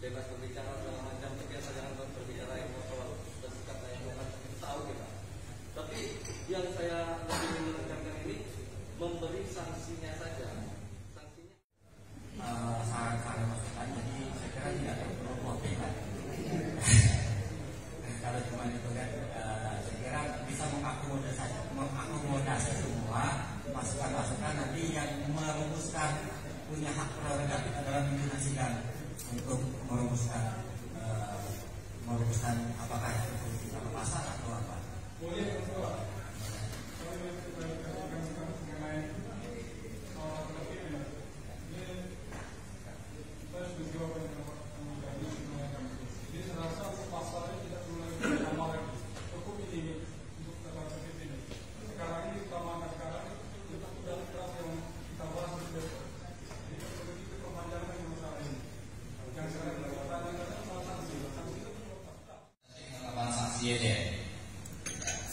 bebas berbicara segala macam, tapi asal jangan berbicara yang soal dan sikap yang bukan kita tahu kita. Tapi yang saya lebih menekankan ini memberi sanksinya saja. Sanksinya saran-saran masukan, jadi saya kira tidak perlu voting kan. Kalau cuma itu kan, saya kira bisa mengakomodasi semua masukan-masukan nanti yang merumuskan, punya hak prerogatif dalam pimpinan sidang untuk merumuskan apakah itu kita pasal atau apa. Boleh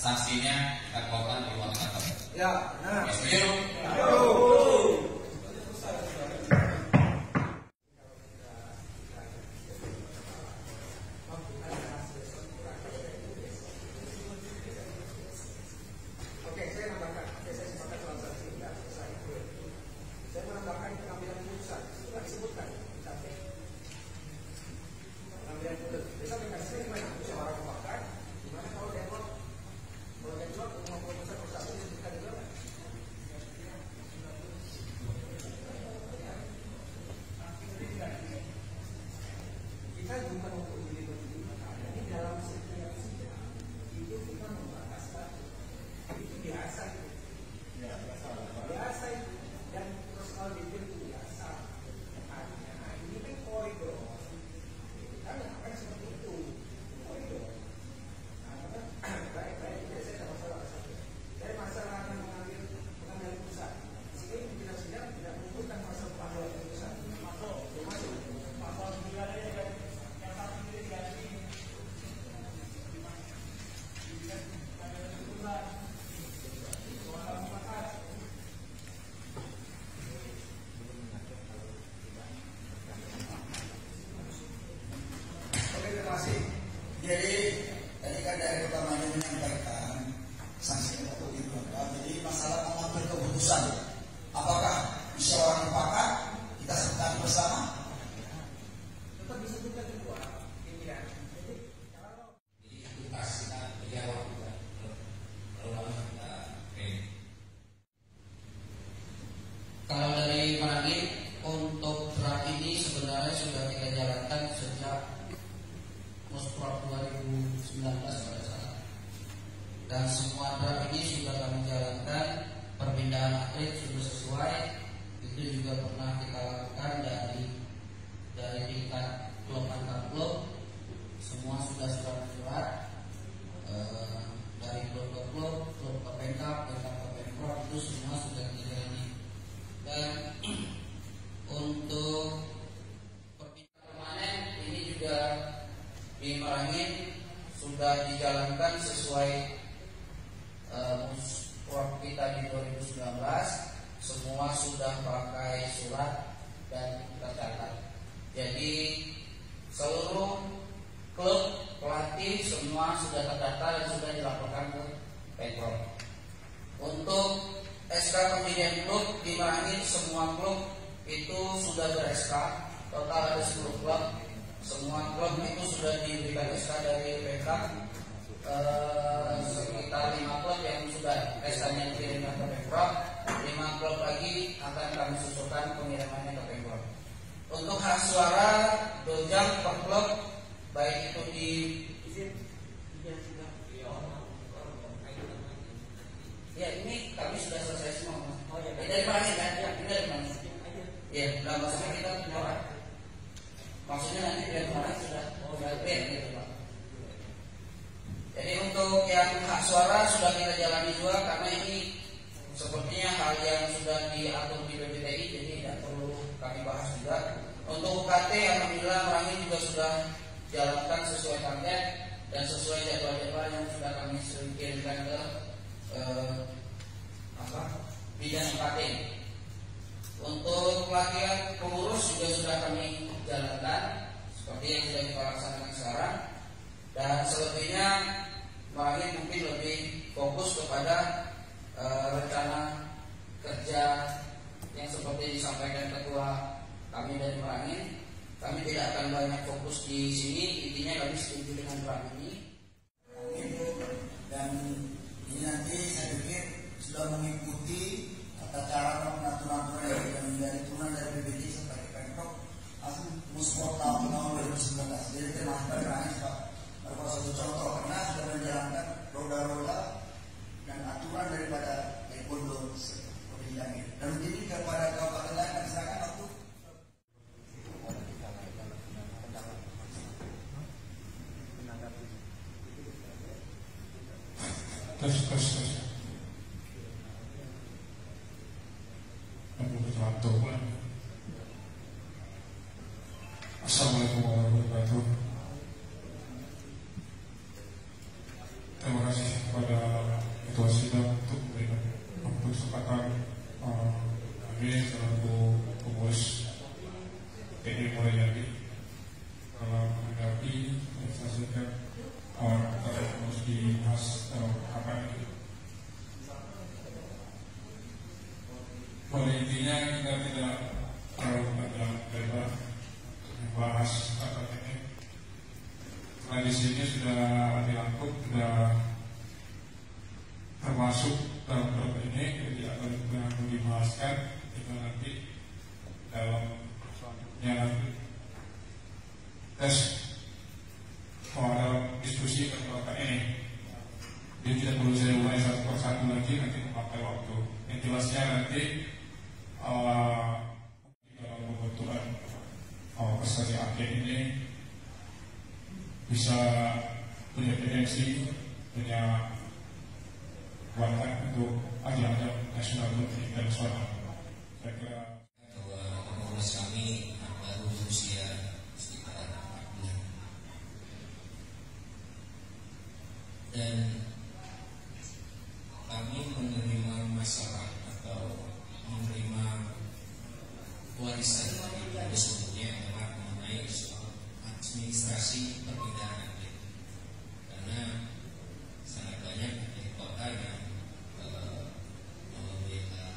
sanksinya kita keluarkan di ruang kantor. ya, nah. Setuju? Oke, saya menambahkan. Saya sepakat soal sanksi. Saya menambahkan pengambilan keputusan. Itu nggak disebutkan. Tapi pengambilan keputusan. Besok mekanisme gimana? Musyawarah mufakat. Gimana kalau deadlock? Kalau deadlock, mau keputusan bersatu disebutkan juga nggak? Kita bukan untuk diri berdiri. Ini dalam setiap sidang itu kita membahas itu biasa itu. Biasa itu. Dan personal detail itu biasa. Hanya ini kan koridor. Kita akan seperti itu. Koridor. Nah, baik-baik itu saya tidak masalah. Saya masalah akan mengambil pusat. Sehingga pimpinan sidang tidak menentukan masalah pengambilan keputusan. Masuk. Pasal 9 aja kan. Yang satu ini diganti. Jadi tadi kan dari utamanya menyampaikan sanksi untuk itu. Jadi masalah mengambil keputusan, apakah musyawarah mufakat kita sepakati bersama? Tetap disebutkan kedua pimpinan. Jadi kalau Tugas kita berjawab juga. Kalau kita Kalau dari Merangin untuk draft ini sebenarnya sudah kita jalankan sejak Musprok 2019 pada saat, dan semua draft ini sudah kami jalankan. Perpindahan atlet sudah sesuai, itu juga pernah kita lakukan dari tingkat klub antar klub, semua sudah surat dari klub ke klub ke Pemkab, Pemkab ke Pemprov, itu semua sudah dijalani. Dan untuk perpindahan permanen ini juga di Merangin sudah dijalankan sesuai Musprok kita di 2019. Semua sudah pakai surat dan tercatat. Jadi seluruh klub, pelatih semua sudah terdaftar dan sudah dilaporkan ke Pemprov. Untuk SK pemilihan klub di Merangin, semua klub itu sudah ber-SK. Total ada 10 klub. Semua klub itu sudah diberikan SK dari Pemkab. Sekitar 5 klub yang sudah SK-nya dikirimkan ke Pemprov. 5 klub lagi akan kami susulkan pengirimannya ke Pemprov. Untuk hak suara 2 jam per klub, baik itu di ya ini kami sudah selesai semua. Oh ya, dari mana kan? Ya, ini dari mana? Ya, nah maksudnya kita menolak. Maksudnya nanti dari mana sudah clear gitu Pak. Jadi untuk yang hak suara sudah kita jalani juga, karena ini sepertinya hal yang sudah diatur di BPTI, jadi tidak perlu kami bahas juga. Untuk UKT, alhamdulillah Merangin juga sudah jalankan sesuai target dan sesuai jadwal-jadwal yang sudah kami kirimkan ke bidang UKT. Untuk pelatihan pengurus juga sudah kami jalankan seperti yang sudah kita laksanakan sekarang. Dan selebihnya Merangin mungkin lebih fokus kepada rencana kerja yang seperti disampaikan ketua kami dari Merangin. Kami tidak akan banyak fokus di sini, intinya kami setuju dengan draft ini. Dan ini nanti saya pikir sudah mengikuti tata cara aturan-aturan yang dari turunan dari BPJ sampai ke Pemprov langsung musport tahun 2019. Jadi termasuk Merangin merupakan satu contoh karena sudah menjalankan roda-roda dan aturan daripada Ekondo seperti ini. Dan ini kepada kabupaten lain dan silakan waktu. Terus. Assalamualaikum warahmatullahi wabarakatuh. Terima kasih kepada Ketua Sidang untuk memberikan kesempatan kami selaku pengurus PDI Mulyadi dalam menghadapi saksikan harus dibahas apa ini. Pada intinya kita tidak terlalu panjang lebar membahas apa ini. Karena di sini sudah dirangkum, sudah termasuk dalam draft ini, jadi akan dibahaskan itu nanti dalam selanjutnya nanti tes dalam diskusi tentang ini. Jadi tidak perlu saya ulangi satu persatu lagi, nanti memakai waktu. Yang jelasnya nanti dalam pembentukan prestasi akhir ini bisa punya potensi, punya kekuatan untuk ajang-ajang nasional dan internasional. Saya kira pengurus kami baru berusia sekitar 4 bulan. Dan kami menerima masalah atau menerima warisan dari sebelumnya adalah mengenai soal administrasi perpindahan atlet. Karena sangat banyak atlet kota yang membela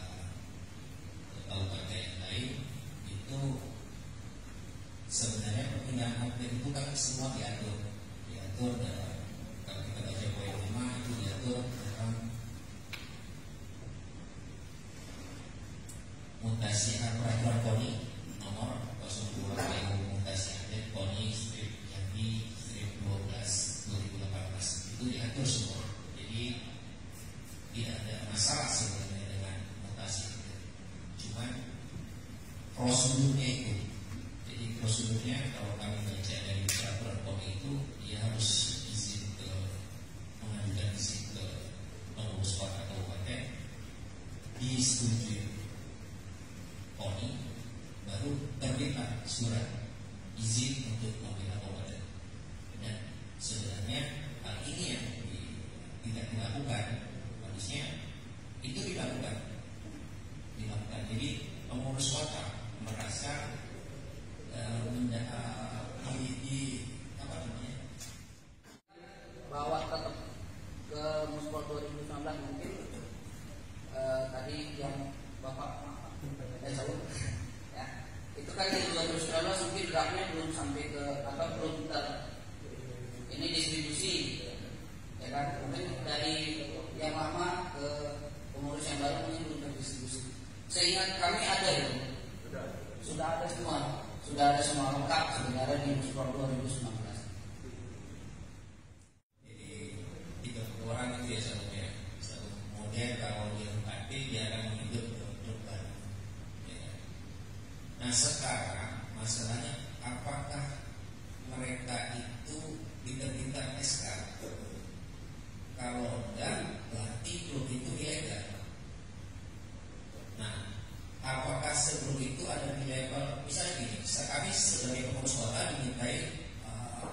kabupaten lain itu sebenarnya perpindahan atlet itu kan semua diatur dalam, kalau kita baca poin 5 itu diatur dalam mutasi peraturan KONI nomor 02 TU mutasi atlet KONI strip Jambi strip 12 2018 itu diatur semua. Jadi tidak ada masalah sebenarnya dengan mutasi atlet. Cuman prosedurnya itu. Jadi prosedurnya kalau kami baca dari peraturan KONI itu dia harus izin ke mengajukan izin ke pengurus kota kabupaten disetujui KONI, baru terbitlah surat izin untuk membela kabupaten. Dan sebenarnya hal ini yang tidak dilakukan, harusnya itu dilakukan. Jadi pengurus kota merasa bahwa tetap ke Muspor 2019 mungkin tadi yang Bapak ya, itu kan yang 2019 mungkin draftnya belum sampai ke atau belum ini distribusi, ya kan? Mungkin dari yang lama ke pengurus yang baru mungkin belum terdistribusi. Seingat kami ada itu, sudah ada semua lengkap sebenarnya di Muspor 2019. Jadi 30 orang itu ya satunya. Kemudian kalau dia mati dia akan hidup untuk baru. Nah sekarang masalahnya apakah mereka itu diterbitkan SK? Kalau enggak berarti klub itu ilegal. Nah apakah sebelum itu ada di level misalnya gini, kami sebagai pengurus kota dimintai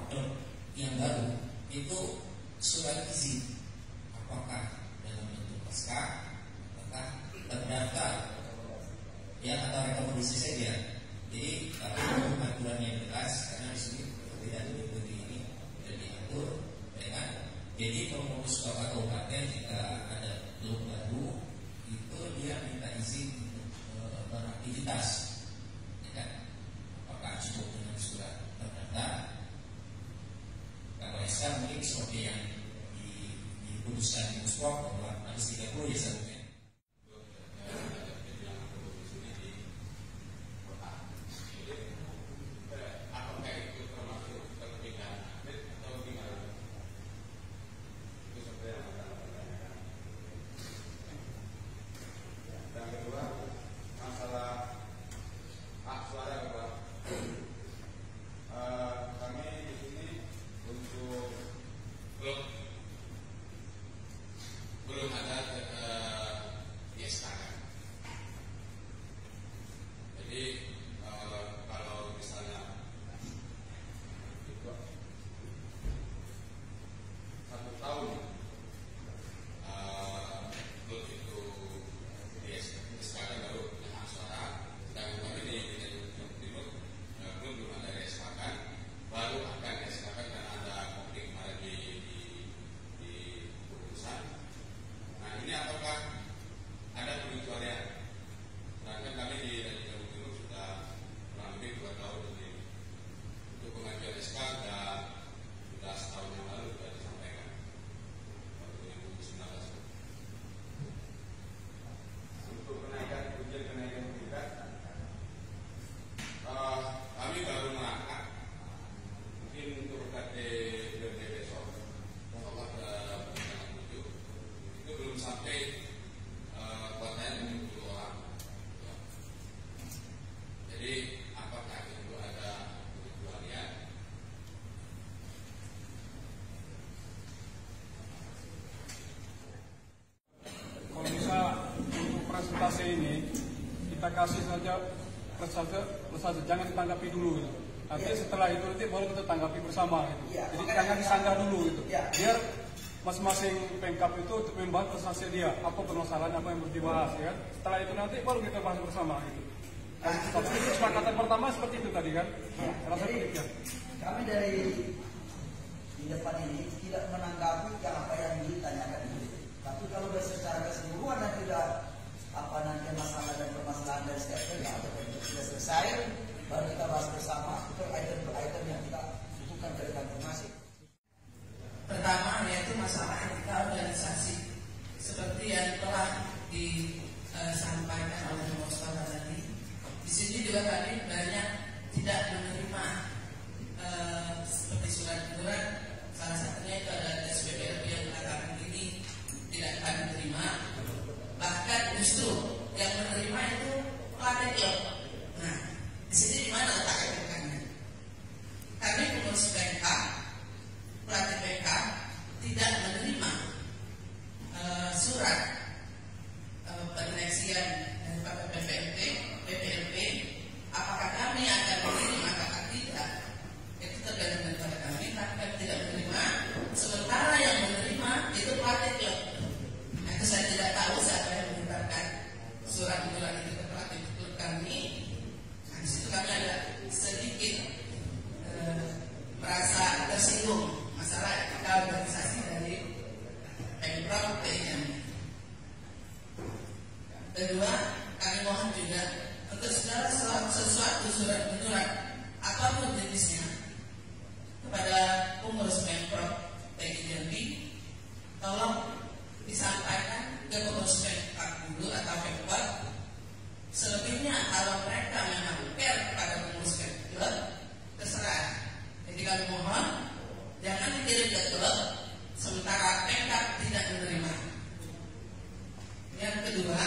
klub yang baru itu surat izin, apakah dalam bentuk SK, apakah terdaftar ya atau rekomendasi saja. Jadi kalau aturan yang jelas, karena di sini seperti yang diputuskan di Musport bahwa harus 30 ya satunya. Belum ada diestakan. Jadi kalau misalnya itu 1 tahun klub itu diestakan baru hak suara. Sedangkan kami di Timur klub belum ada diestakan, baru akan diestakan karena ada konflik kemarin di keputusan. Nah, ini apakah ada pengecualian? Sedangkan kami di Jawa Timur sudah kurang lebih 2 tahun lebih untuk pengajuan SK sudah setahun yang lalu sudah disampaikan tahun 2019. Untuk kenaikan ujian kenaikan tingkat, kami baru mengangkat mungkin untuk KT besok bahwa itu belum sampai kuotanya 70 orang. Jadi apakah itu ada pengecualian? Kalau bisa untuk presentasi ini kita kasih saja jangan ditanggapi dulu gitu. Nanti setelah itu nanti baru kita tanggapi bersama gitu. Jadi jangan disanggah dulu gitu. Biar masing-masing pengkap itu untuk membahas presentasi dia, apa permasalahan apa yang harus dibahas ya. Setelah itu nanti baru kita bahas bersama gitu. Tapi kesepakatan pertama seperti itu tadi kan. Rasa demikian. Kami dari di depan ini tidak menanggapi apa yang ditanyakan ini. Tapi kalau secara keseluruhan dan tidak apa nanti masalah dan permasalahan dari setiap pihak sudah selesai, baru kita bahas bersama untuk item per item yang kita butuhkan dari kantor masing. Pertama yaitu masalah etika organisasi seperti yang telah disampaikan oleh Mustafa tadi. Di sini juga kami banyak tidak menerima seperti surat-surat, salah satunya itu ada SPPLP yang mengatakan ini tidak kami terima. Bahkan justru yang menerima itu pelatih klub. Nah, di sini di mana letak etikanya? Kami pengurus PK, pelatih PK tidak menerima surat penyeleksian dari PPLP. Apakah kami akan menerima atau tidak? Itu tergantung daripada kami. Tapi kami tidak menerima. Sementara yang menerima itu pelatih klub. Nah, itu saya tidak tahu siapa yang menyebarkan surat-surat itu ke pelatih klub kami. Nah, di situ kami ada sedikit merasa tersinggung masalah etika organisasi dari Pemprov DKI. Kedua, kami mohon juga untuk segala sesuatu surat-surat apapun jenisnya kepada pengurus Pemprov DKI Jambi, tolong disampaikan ke pengurus Pemprov dulu atau Pemprov. Selebihnya kalau mereka memang care kepada pengurus Pemprov, terserah. Jadi kami mohon jangan dikirim ke klub sementara Pemprov tidak menerima. Yang kedua,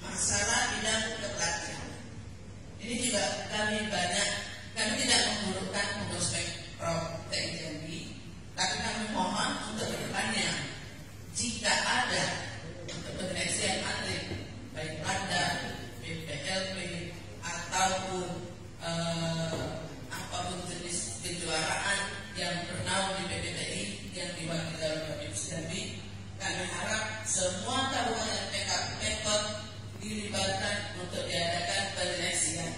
masalah bidang kepelatihan. Ini juga kami tidak memburukkan pengurus Pemprov DKI Jambi, tapi kami mohon untuk kedepannya jika ada untuk penyeleksian atlet baik Panda, PPLP ataupun apapun jenis kejuaraan yang bernaung di PPTI yang diwakili oleh Bapak Jambi, kami harap semua kabupaten Pemkot dilibatkan untuk diadakan penyeleksian.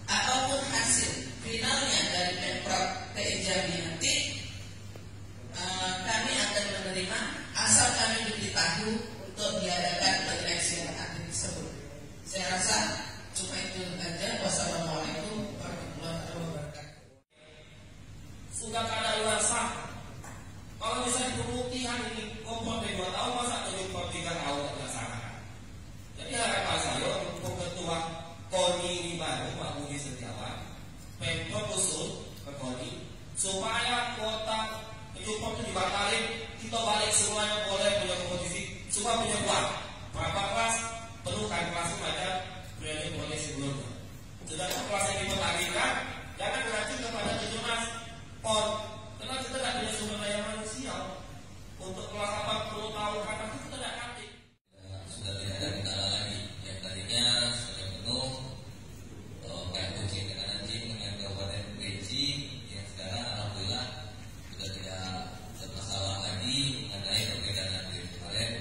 Apapun hasil finalnya dari Pemprov DKI Jambi nanti, kami akan menerima asal kami diberitahu untuk diadakan penyeleksian atlet tersebut. Saya rasa cuma itu saja. supaya kuota Jepang itu dibatalin, kita balik semuanya boleh punya kompetisi, semua punya uang. Berapa kelas perlukan kelas macam boleh sebelumnya. Sedangkan kelas yang dipertandingkan jangan berarti kepada tujuan PON, karena kita tidak punya sumber daya manusia untuk kelas 80 tahun karena itu kita tidak ngerti. Sudah tidak ada kendala lagi. Yang tadinya sudah penuh kayak kucing dengan anjing dengan Kabupaten Beji, yang sekarang alhamdulillah sudah tidak bermasalah lagi mengenai perbedaan atlet. Kemarin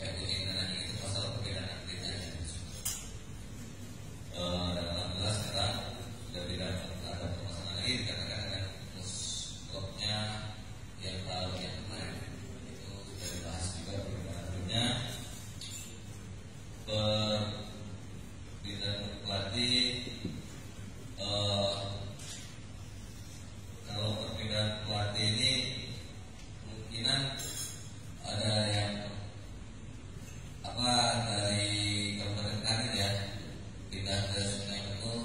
kayak kucing dengan anjing itu masalah perbedaan atletnya. Dan alhamdulillah sekarang sudah tidak ada permasalahan lagi dikarenakan dengan klubnya yang tahun yang kemarin itu sudah dibahas juga perbedaan atletnya. Perpindahan pelatih, kalau perpindahan pelatih ini kemungkinan ada yang dari Kabupaten Klaten ya pindah ke Sungai Penuh,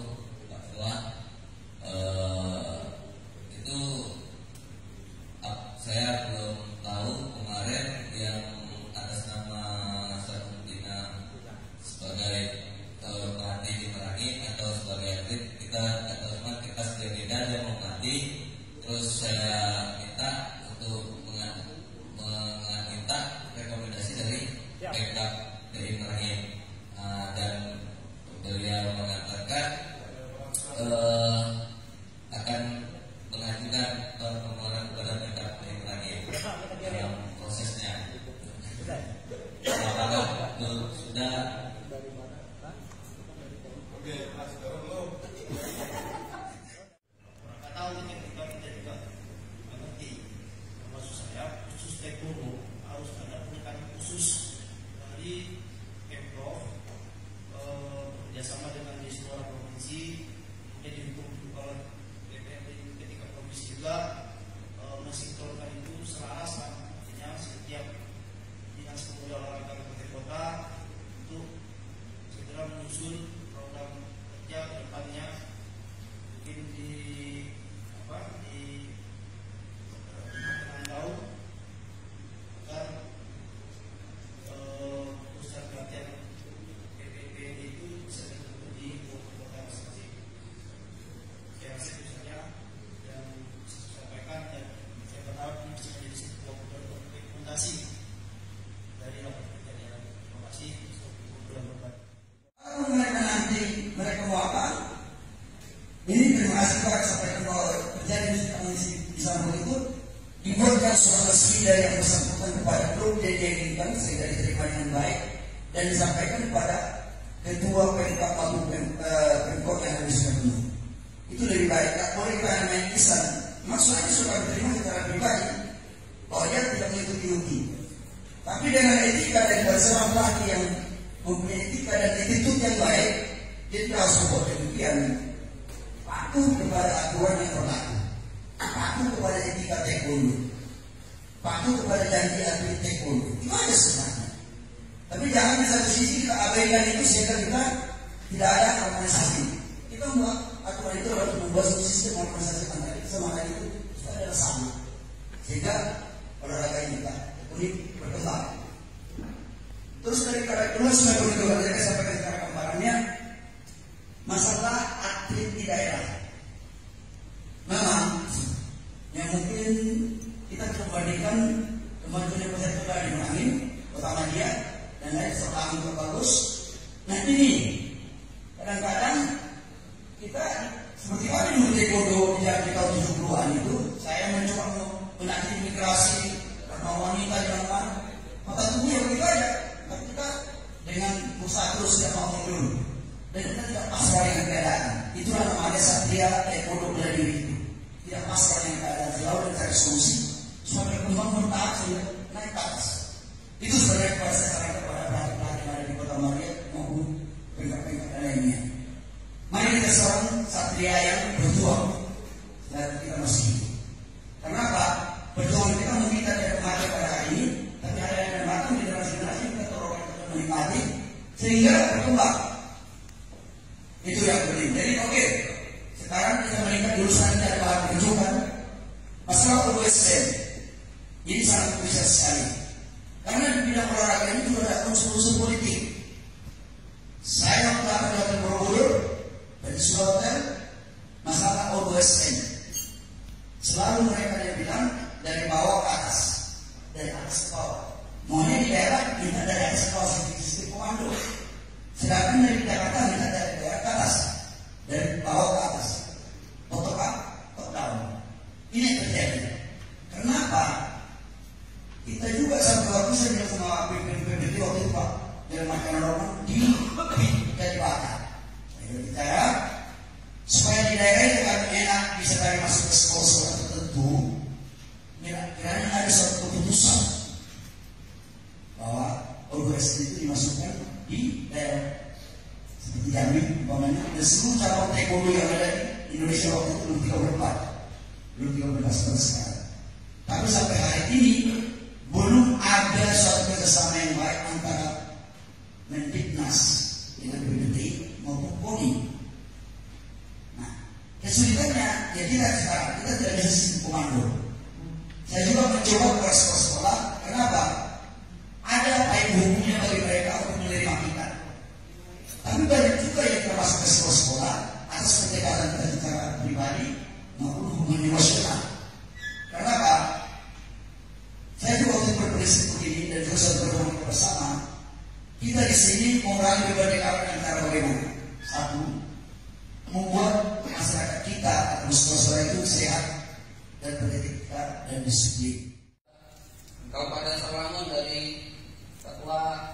Pak Tua. Itu saya belum tahu kemarin yang atas nama Sarundina sebagai pelatih di Merangin atau sebagai atlet, kita atau teman kita sudah tidak ada mau melatih. Terus saya minta untuk minta rekomendasi dari backup dari Merangin, dan beliau mengatakan akan mengajukan permohonan kepada backup dari Merangin dalam prosesnya. Apakah itu sudah? Oke, sekarang lo. Tahu ini kita juga mengerti. Maksud saya khusus taekwondo harus ada pendekatan khusus dari Pemprov bekerjasama dengan di seluruh provinsi, kemudian didukung oleh DPRD ketika provinsi juga mensinkronkan itu selaras, artinya setiap dinas pemuda olahraga kabupaten kota untuk segera menyusun program kerja ke depannya, mungkin di tengah tahun agar pusat pelatihan PPP itu bisa dibentuk di kota masing-masing. Saya rasa itu saja yang bisa saya sampaikan, dan saya berharap ini bisa menjadi sebuah rekomendasi dari rapat kerja daerah. Terima kasih. Kalau mereka nanti mereka mau apa? Ini terima kasih Pak sampaikan bahwa terjadi di samping itu dibuatkan surat resmi dari yang bersangkutan kepada klub dan diinginkan sehingga diterima dengan baik dan disampaikan kepada ketua Pemkab maupun Pemkot yang habis penuh. Itu lebih baik. Tak boleh kita main lisan. Maksudnya sudah diterima secara pribadi bahwa dia tidak mengikuti UTI. Tapi dengan etika dan bersama pelatih yang mempunyai etika dan attitude yang baik, dia tidak harus membuat demikian. Patuh kepada aturan yang berlaku, patuh kepada etika taekwondo, patuh kepada janji atlet taekwondo. Itu aja sebenarnya. Tapi jangan di satu sisi kita abaikan itu sehingga kita tidak ada harmonisasi. Kita membuat aturan itu harus membuat sistem harmonisasi antara kita sama lain itu adalah sama, sehingga olahraga kita unik berkembang. Terus dari kedua sudah berikutnya saya sampaikan secara gambarannya masalah atlet di daerah. Memang yang mungkin kita membandingkan kemajuan yang peserta di Merangin, pertama dia dan lain serta juga bagus. Nah ini kadang-kadang kita seperti mana di taekwondo di tahun 70-an itu saya mencoba menaiki migrasi karena wanita jangan mata tubuh yang begitu aja. Tapi kita dengan usaha terus tidak mau dulu dan kita tidak pasrah dengan keadaan. Itulah namanya satria taekwondo bela diri itu. Tidak pasrah dengan keadaan, selalu mencari solusi supaya berkembang bertahap sehingga naik ke atas. Itu sebenarnya kepada saya sarankan kepada pelatih-pelatih yang ada di Kota Maria maupun pengkat-pengkat lainnya. Mari kita seorang satria yang berjuang dan kita masih hidup. Kenapa? Perjuangan kita mungkin kita tidak mati pada hari ini, tapi ada yang mati di generasi-generasi kita terorang kita menikmati sehingga berkembang. Itu yang penting. Jadi oke, sekarang kita meningkat dulu saja dari bahan perjuangan. Masalah OSN ini sangat besar sekali. Karena di bidang olahraga ini juga ada unsur-unsur politik. Saya waktu datang Borobudur dari Sulawesi, masalah OSN selalu mereka dia bilang dari bawah ke atas, dari atas ke bawah. Maunya di daerah minta dari atas ke bawah sistem komando. Sedangkan dari Jakarta minta dari daerah ke atas, dari bawah ke atas, top up, top down. Ini yang terjadi. Kenapa? Kita juga sampai waktu saya bilang sama PPT waktu itu Pak, dalam makanan orang dari bakar. Saya bicara supaya di daerah itu kami enak bisa dari masuk ke sekolah tertentu. Kira-kira ada suatu keputusan bahwa OSN itu dimasukkan di daerah seperti Jambi, umpamanya, dan seluruh cabang taekwondo yang ada di Indonesia waktu itu belum 13 tahun sekarang. Tapi sampai hari ini belum ada suatu kerjasama yang baik antara Mendiknas dengan BPT maupun PONI. Nah, kesulitannya jadi sekarang kita tidak bisa sistem komando. Saya juga mencoba ke sekolah. Kenapa? Ada payung hukumnya bagi mereka untuk menerima kita. Tapi banyak juga yang termasuk ke sekolah atas pendekatan kita secara pribadi maupun hubungan emosional. Kenapa? Saya juga waktu berprinsip begini dan juga saya berhubungan bersama. Kita di sini mengurangi perbedaan antara bagaimana? Satu, membuat masyarakat kita atau sekolah itu sehat dan beretika dan disiplin. Kabupaten Sawangun dari Ketua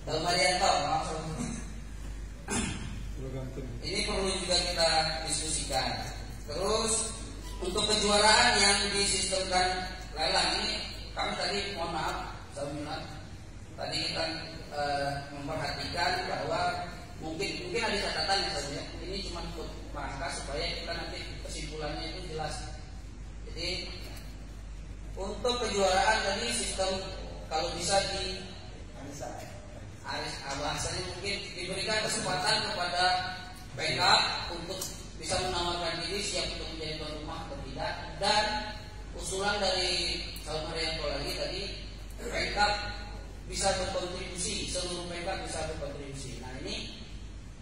Dalmarianto, ini perlu juga kita diskusikan. Terus untuk kejuaraan yang disistemkan lelang ini, kami tadi mohon maaf, saya minat. Tadi kita memperhatikan bahwa mungkin ada catatan ya saja. Ini cuma untuk rangka supaya kita nanti kesimpulannya itu jelas. Jadi untuk kejuaraan tadi sistem kalau bisa di bahasanya mungkin diberikan kesempatan kepada Pemkab untuk bisa menawarkan diri siap untuk menjadi tuan rumah atau tidak, dan usulan dari Salmarianto lagi tadi Pemkab bisa berkontribusi, seluruh Pemkab bisa berkontribusi. Nah ini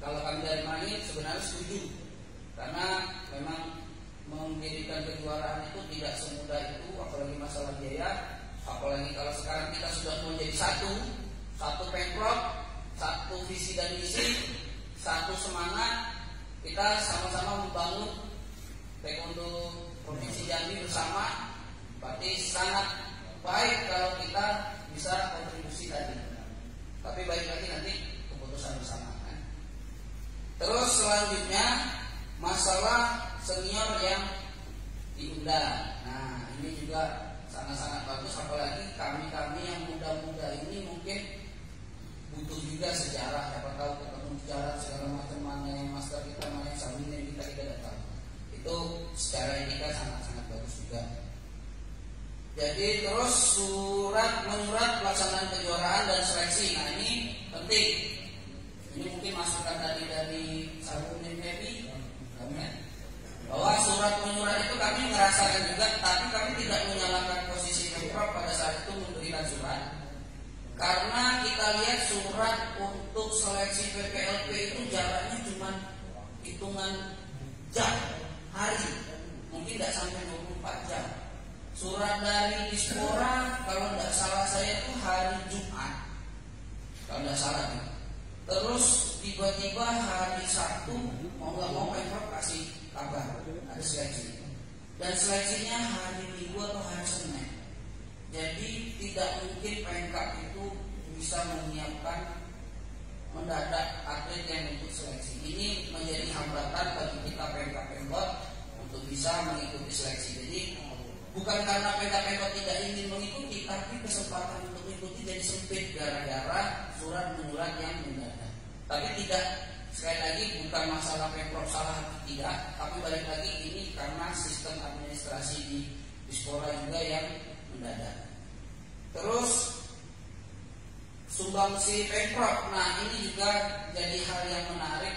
kalau kami dari Mani sebenarnya setuju, karena memang mendirikan kejuaraan itu tidak semudah itu, apalagi masalah biaya, apalagi kalau sekarang kita sudah menjadi satu Pemprov, satu visi dan misi, satu semangat, kita sama-sama membangun taekwondo provinsi Jambi bersama. Berarti sangat baik kalau kita bisa kontribusi tadi. Tapi baik lagi nanti keputusan bersama kan. Terus selanjutnya masalah senior yang diundang. Nah ini juga sangat-sangat bagus, apalagi kami yang muda-muda ini mungkin butuh juga sejarah, siapa tahu ketemu sejarah segala macam, mana yang master kita, mana yang sampingnya kita tidak tahu. Itu secara etika sangat-sangat bagus juga. Jadi terus menyurat pelaksanaan kejuaraan dan seleksi. Nah ini penting. Ini mungkin masukan tadi dari Sabunin Happy, bahwa surat menyurat itu kami merasakan juga, tapi kami tidak menyalahkan posisi Pemprov pada saat itu memberikan surat. Karena kita lihat surat untuk seleksi PPLP itu jaraknya cuma hitungan jam, hari, mungkin tidak sampai 24 jam. Surat dari Dispora kalau tidak salah saya itu hari Jumat, kalau tidak salah. Terus tiba-tiba hari Sabtu mau nggak mau Pemprov kasih kabar ada seleksi, dan seleksinya hari Minggu atau hari Senin. Jadi tidak mungkin Pemkab itu bisa menyiapkan mendadak atlet yang untuk seleksi. Ini menjadi hambatan bagi kita Pemkab untuk bisa mengikuti seleksi. Jadi bukan karena Pemkab tidak ingin mengikuti, tapi kesempatan untuk mengikuti jadi sempit gara-gara surat menyurat yang mendadak. Tapi tidak, sekali lagi bukan masalah Pemprov salah atau tidak, tapi balik lagi ini karena sistem administrasi di Dispora juga yang mendadak. Terus sumbangsi Pemprov, nah ini juga jadi hal yang menarik.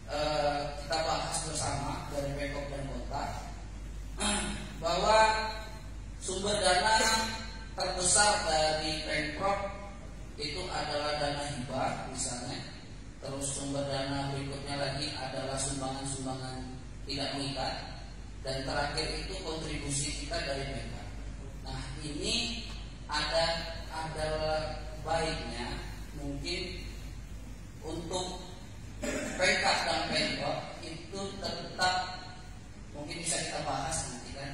kita bahas bersama dari Pemkot dan Kota bahwa sumber dana terbesar dari Pemprov itu adalah dana hibah misalnya, terus sumber dana berikutnya lagi adalah sumbangan-sumbangan tidak mengikat, dan terakhir itu kontribusi kita dari Pemkot. Nah, ini adalah baiknya mungkin untuk Pemkot dan Pemkot itu tetap mungkin bisa kita bahas nanti kan.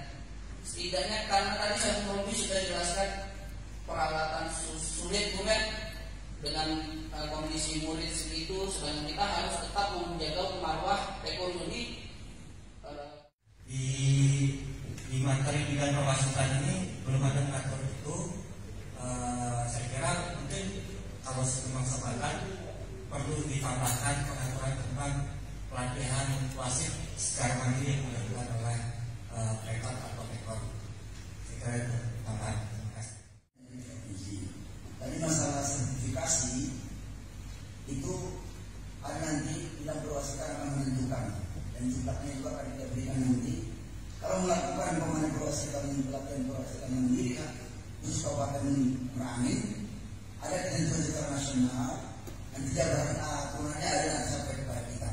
Setidaknya karena tadi saya sudah jelaskan peralatan sulit bukan dengan kondisi murid segitu, sedangkan kita harus tetap menjaga marwah ekonomi. Di materi bidang pemasukan ini belum ada ngatur itu. Saya kira mungkin kalau memang sepakat perlu ditambahkan pengaturan tentang pelatihan wasit secara mandiri yang dilakukan oleh Pemkot atau Pemkot. Saya kira itu tambahan. Terima kasih. Tadi masalah sertifikasi itu ada nanti bidang berwasit akan menentukan, dan jumlahnya juga akan kita berikan nanti. Kalau melakukan pemain berwasitan pelatihan berwasitan mandiri khusus Kabupaten Merangin, ada ketentuan internasional dan tidak aturannya ada nanti sampai kepada kita.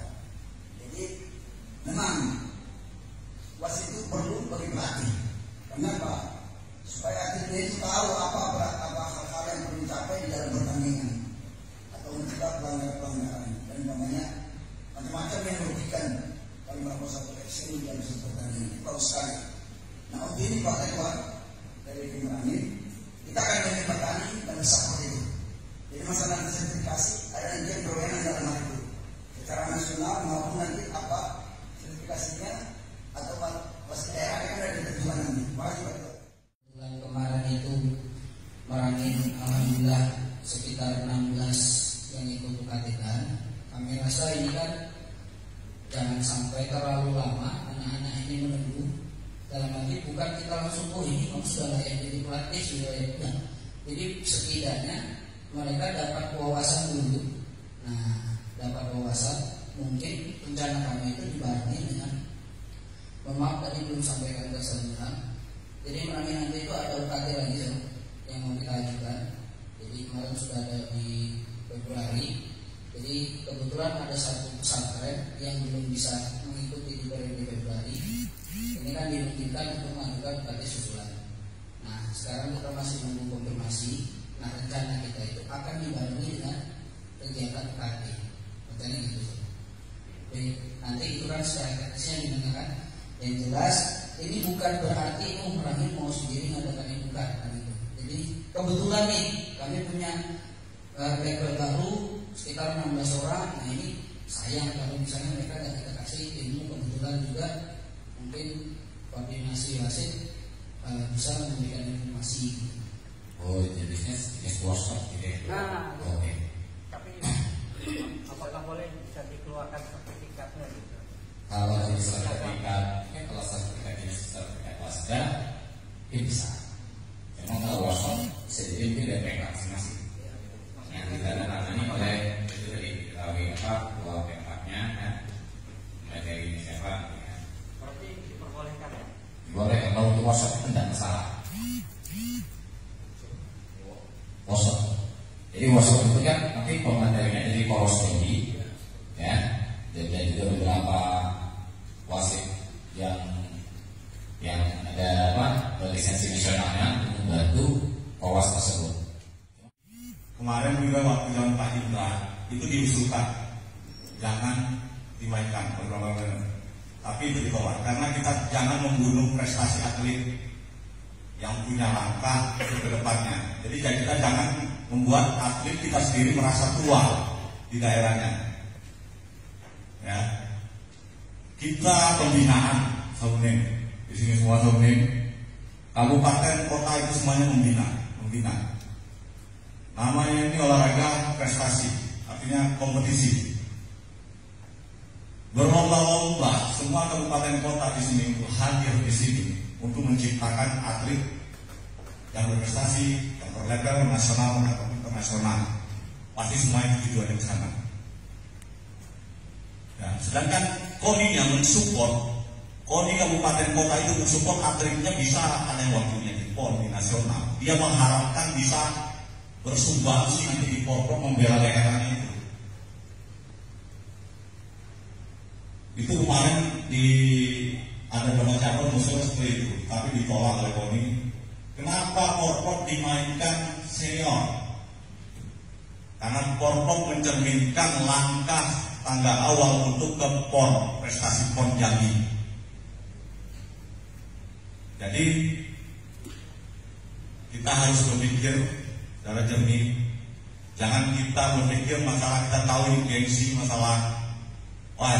Jadi memang wasit itu perlu bagi pelatih. Kenapa? Supaya atletnya itu tahu apa hal-hal yang perlu dicapai di dalam pertandingan atau mencegah pelanggaran dan namanya macam-macam yang merugikan kalau melakukan satu action di dalam satu pertandingan. Tahu sekali. Nah, untuk ini Pak Tekwan dari Merangin, kita akan menyebatani dan support itu. Jadi masalah sertifikasi ada nanti yang berwenang dalam hal itu secara nasional maupun nanti apa sertifikasinya atau wasit daerah yang ada ditentukan nanti. Makasih Pak. Bulan kemarin itu Merangin alhamdulillah sekitar 16 yang ikut pelatihan. Kami rasa ini kan jangan sampai terlalu lama anak-anak ini menunggu. Dalam arti bukan kita langsung ini kamu sudah layak jadi pelatih sudah layak. Jadi setidaknya mereka dapat wawasan dulu. Nah, dapat wawasan mungkin rencana kami itu dibarengi dengan maaf tadi belum sampaikan keseluruhan. Jadi Merangin nanti itu ada UKT lagi yang mau kita ajukan. Jadi kemarin sudah ada di Februari. Jadi kebetulan ada satu pesantren yang belum bisa mengikuti di periode Februari. Ini kan dimungkinkan untuk mengajukan UKT susulan. Nah, sekarang kita masih menunggu konfirmasi. Nah, rencana kita itu akan dibarengi dengan kegiatan UKT. Rencana gitu. Jadi nanti itu kan secara teknisnya didengarkan. Yang jelas ini bukan berarti Merangin mau sendiri mengadakan ini, bukan gitu. Jadi kebetulan nih kami punya rekor baru sekitar 16 orang. Nah, ini sayang kalau misalnya mereka nggak kita kasih ilmu. Kebetulan juga mungkin koordinasi wasit bisa memberikan informasi. Oh, jenisnya workshop gitu ya? Nah, oke. tapi apakah boleh bisa dikeluarkan sertifikatnya gitu? Kalau jenis sertifikat, kalau sertifikat jenis sertifikat wasda, itu bisa. Memang kalau workshop bisa jadi mungkin dari mereka masing-masing. Yang ditandatangani oleh itu dari diketahui apa, bahwa Pemkotnya kan, mulai dari ini siapa. Ya. Berarti diperbolehkan ya? Boleh, kalau untuk workshop itu tidak masalah. Workshop. Jadi workshop itu kan nanti pematerinya jadi poros tinggi, ya. Dan juga beberapa wasit yang ada lisensi nasionalnya untuk membantu poros tersebut. Kemarin juga waktu zaman Pak Indra itu diusulkan jangan dimainkan olahraga, tapi itu ditolak karena kita jangan membunuh prestasi atlet yang punya langkah ke depannya. Jadi kita jangan membuat atlet kita sendiri merasa tua di daerahnya. Ya, kita pembinaan Sauning di sini semua Sauning, kabupaten kota itu semuanya membina. Namanya ini olahraga prestasi, artinya kompetisi. Berlomba-lomba semua kabupaten kota di sini hadir di sini untuk menciptakan atlet yang berprestasi, yang berlevel nasional ataupun internasional. Pasti semua itu tujuannya ke sana. Ya, Sedangkan KONI-nya mensupport, KONI kabupaten kota itu mensupport atletnya bisa ada yang waktunya di PON di nasional. Dia mengharapkan bisa bersumbangsi nanti di Porprov membela daerahnya itu. Itu kemarin ada beberapa cabang musuh seperti itu, tapi ditolak oleh KONI. Kenapa Porprov dimainkan senior? Karena Porprov mencerminkan langkah tangga awal untuk ke PON, prestasi PON Jambi. Jadi kita harus berpikir secara jernih. Jangan kita berpikir masalah kita tahu ini gengsi, masalah wah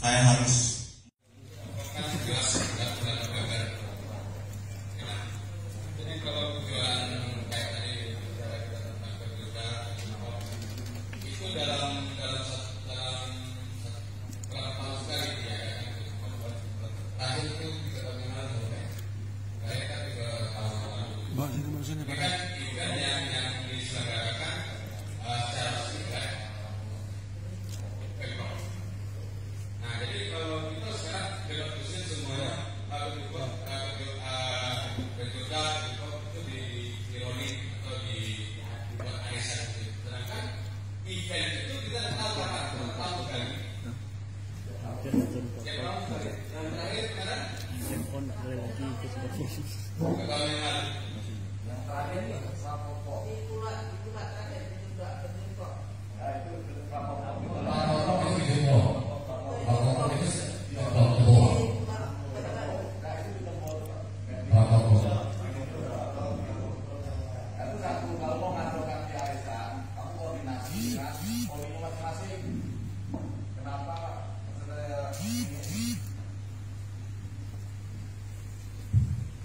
saya harus jadi kalau tujuan kayak tadi itu dalam berapa sekali ya terakhir itu juga bagaimana saya kan juga event yang diselenggarakan secara singkat. Nah jadi kalau kita sekarang kita pusing semuanya harus dibuat berjuta itu di ironi atau dibuat arisan. Sedangkan event itu kita tahu tahu kan. Yang terakhir mana?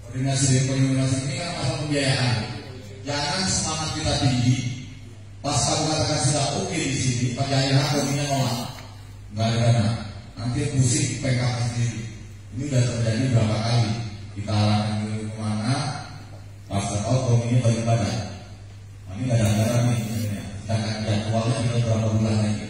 Koordinasi ini kan masalah pembiayaan. Jangan semangat kita tinggi. Pas kamu katakan sudah oke di sini, pada akhirnya kominya nolak, nggak ada dana. Nanti pusing PKK sendiri. Ini sudah terjadi berapa kali. Kita arahkan ke kemana, pas tahu kominya bagi badan. Ini nggak ada anggaran nih. Sedangkan jadwalnya kita berapa bulan lagi.